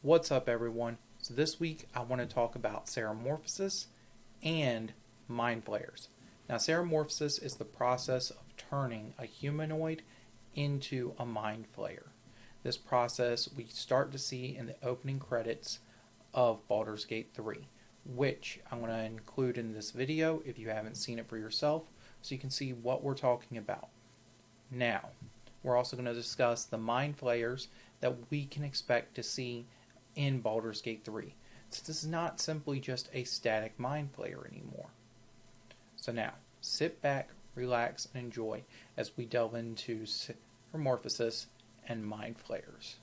What's up, everyone? So this week I want to talk about ceremorphosis and Mind Flayers. Now, ceremorphosis is the process of turning a humanoid into a Mind Flayer. This process we start to see in the opening credits of Baldur's Gate 3, which I'm going to include in this video if you haven't seen it for yourself, so you can see what we're talking about. Now, we're also going to discuss the Mind Flayers that we can expect to see in Baldur's Gate 3. So this is not simply just a static Mind Flayer anymore. So now, sit back, relax, and enjoy as we delve into Ceremorphosis and Mind Flayers.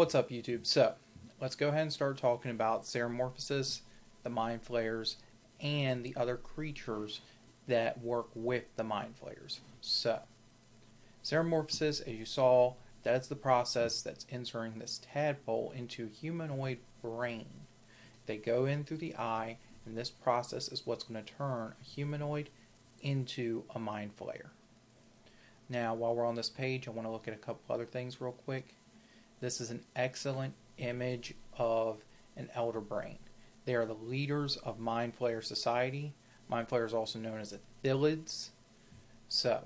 What's up, YouTube? So, let's go ahead and start talking about Ceremorphosis, the Mind Flayers, and the other creatures that work with the Mind Flayers. So, Ceremorphosis, as you saw, that's the process that's inserting this tadpole into a humanoid brain. They go in through the eye, and this process is what's going to turn a humanoid into a Mind Flayer. Now, while we're on this page, I want to look at a couple other things real quick. This is an excellent image of an elder brain. They are the leaders of Mind Flayer society. Mind Flayer is also known as Athilids. So,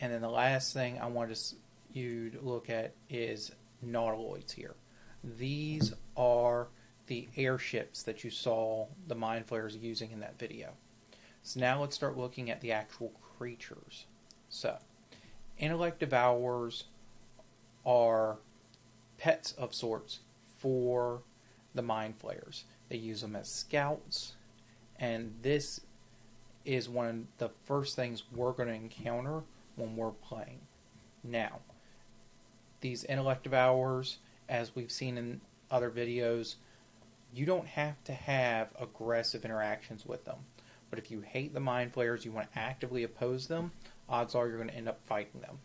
and then the last thing I want you to look at is nautiloids here. These are the airships that you saw the Mind Flayers using in that video. So now let's start looking at the actual creatures. So, intellect devourers are pets of sorts for the Mind Flayers. They use them as scouts, and this is one of the first things we're going to encounter when we're playing. Now, these intellect devourers, as we've seen in other videos, you don't have to have aggressive interactions with them. But if you hate the Mind Flayers, you want to actively oppose them, odds are you're going to end up fighting them.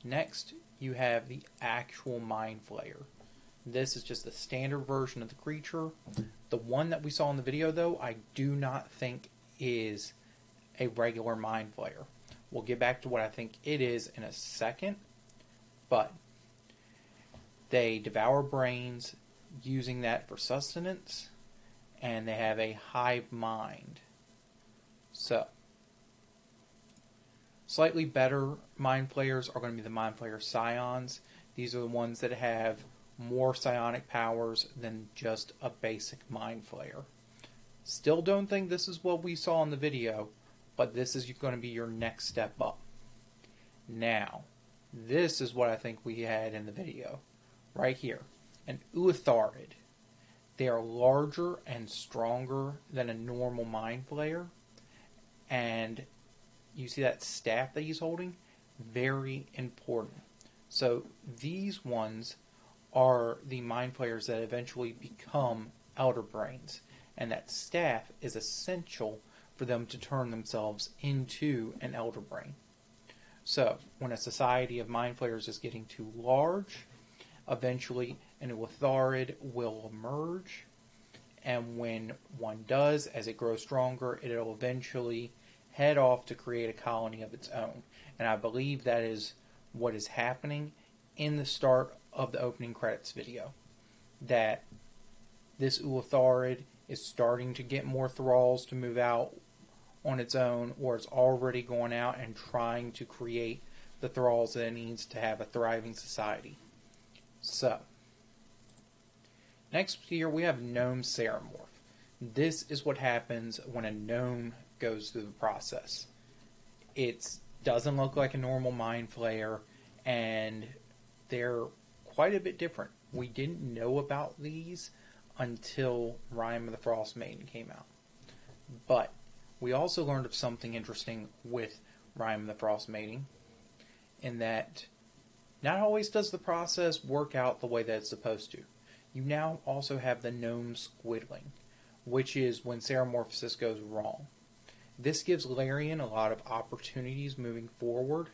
Next, you have the actual Mind Flayer. This is just the standard version of the creature. The one that we saw in the video, though, I do not think is a regular Mind Flayer. We'll get back to what I think it is in a second, but they devour brains using that for sustenance, and they have a hive mind. So, slightly better Mind Flayers are going to be the Mind Flayer Scions. These are the ones that have more psionic powers than just a basic Mind Flayer. Still don't think this is what we saw in the video, but this is going to be your next step up. Now, this is what I think we had in the video. Right here. An Uatharid. They are larger and stronger than a normal Mind Flayer. And you see that staff that he's holding? Very important. So these ones are the Mind Flayers that eventually become Elder Brains. And that staff is essential for them to turn themselves into an Elder Brain. So, when a society of Mind Flayers is getting too large, eventually an Uatharid will emerge. And when one does, as it grows stronger, it'll eventually head off to create a colony of its own. And I believe that is what is happening in the start of the opening credits video. That this Uatharid is starting to get more thralls to move out on its own, or it's already going out and trying to create the thralls that it needs to have a thriving society. So, next here we have Gnome Ceremorph. This is what happens when a gnome goes through the process. It doesn't look like a normal Mind Flayer, and they're quite a bit different. We didn't know about these until Rime of the Frost Maiden came out. But we also learned of something interesting with Rime of the Frost Maiden, in that not always does the process work out the way that it's supposed to. You now also have the gnome squiddling, which is when Ceremorphosis goes wrong. This gives Larian a lot of opportunities moving forward,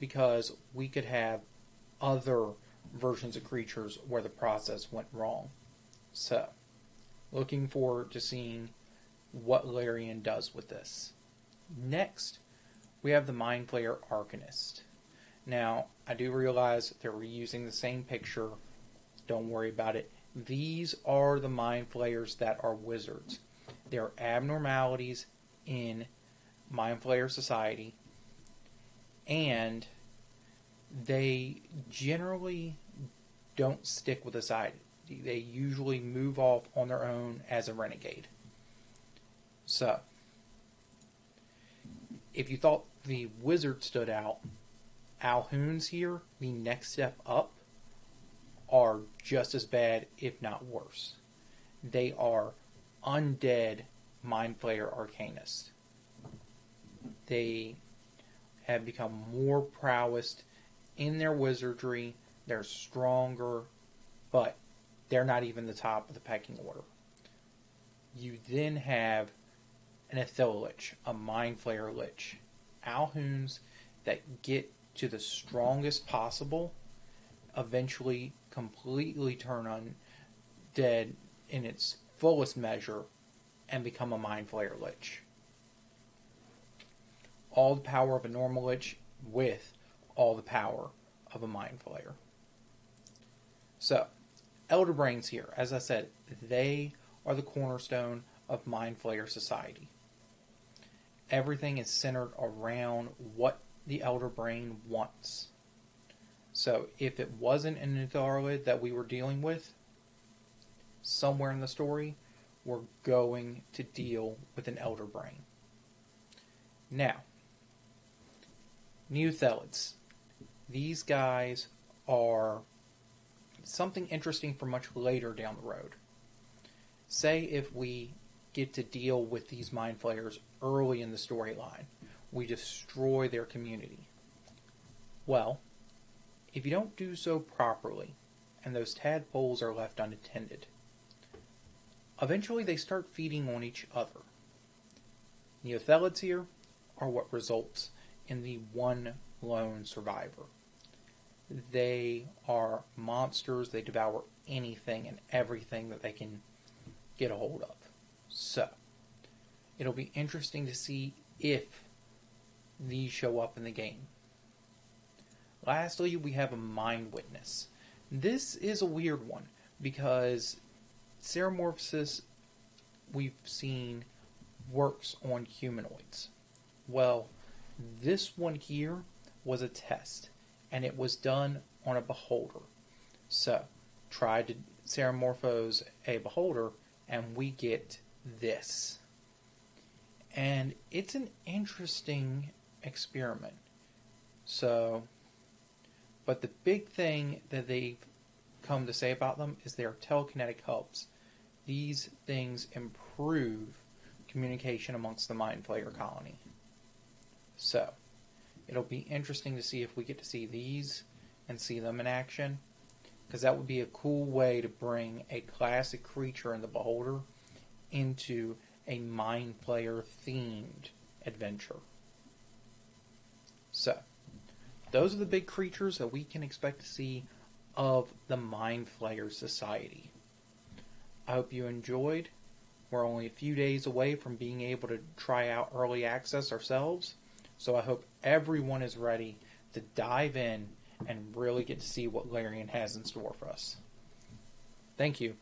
because we could have other versions of creatures where the process went wrong. So, looking forward to seeing what Larian does with this. Next, we have the Mind Flayer Arcanist. Now, I do realize they're reusing the same picture. Don't worry about it. These are the Mind Flayers that are wizards. There are abnormalities in Mind Flayer society, and they generally don't stick with the society. They usually move off on their own as a renegade. So, if you thought the wizard stood out, Alhoons here, the next step up, are just as bad, if not worse. They are undead Mind Flayer Arcanists. They have become more prowess in their wizardry They're stronger, but they're not even the top of the pecking order. You then have an Athila Lich, a Mind Flayer Lich. Alhoons that get to the strongest possible eventually completely turn undead in its fullest measure and become a Mind Flayer Lich. All the power of a normal Lich with all the power of a Mind Flayer. So, Elder Brains here, as I said, they are the cornerstone of Mind Flayer society. Everything is centered around what the Elder Brain wants. So, if it wasn't an Utharlid that we were dealing with, somewhere in the story, we're going to deal with an Elder Brain. Now, Neothelids. These guys are something interesting for much later down the road. Say if we get to deal with these Mind Flayers early in the storyline, we destroy their community. Well, if you don't do so properly, and those tadpoles are left unattended, eventually they start feeding on each other. Neothelids here are what results in the one lone survivor. They are monsters. They devour anything and everything that they can get a hold of. So, it'll be interesting to see if these show up in the game. Lastly, we have a Mind Witness. This is a weird one because Ceremorphosis, we've seen, works on humanoids. Well, this one here was a test, and it was done on a beholder. So, try to Ceremorphose a beholder, and we get this. And it's an interesting experiment. So, but the big thing that they've come to say about them is they are telekinetic hubs. These things improve communication amongst the Mind Flayer colony. So, it'll be interesting to see if we get to see these and see them in action, because that would be a cool way to bring a classic creature in the Beholder into a Mind Flayer themed adventure. So, those are the big creatures that we can expect to see of the Mind Flayer Society. I hope you enjoyed. We're only a few days away from being able to try out early access ourselves, so I hope everyone is ready to dive in and really get to see what Larian has in store for us. Thank you.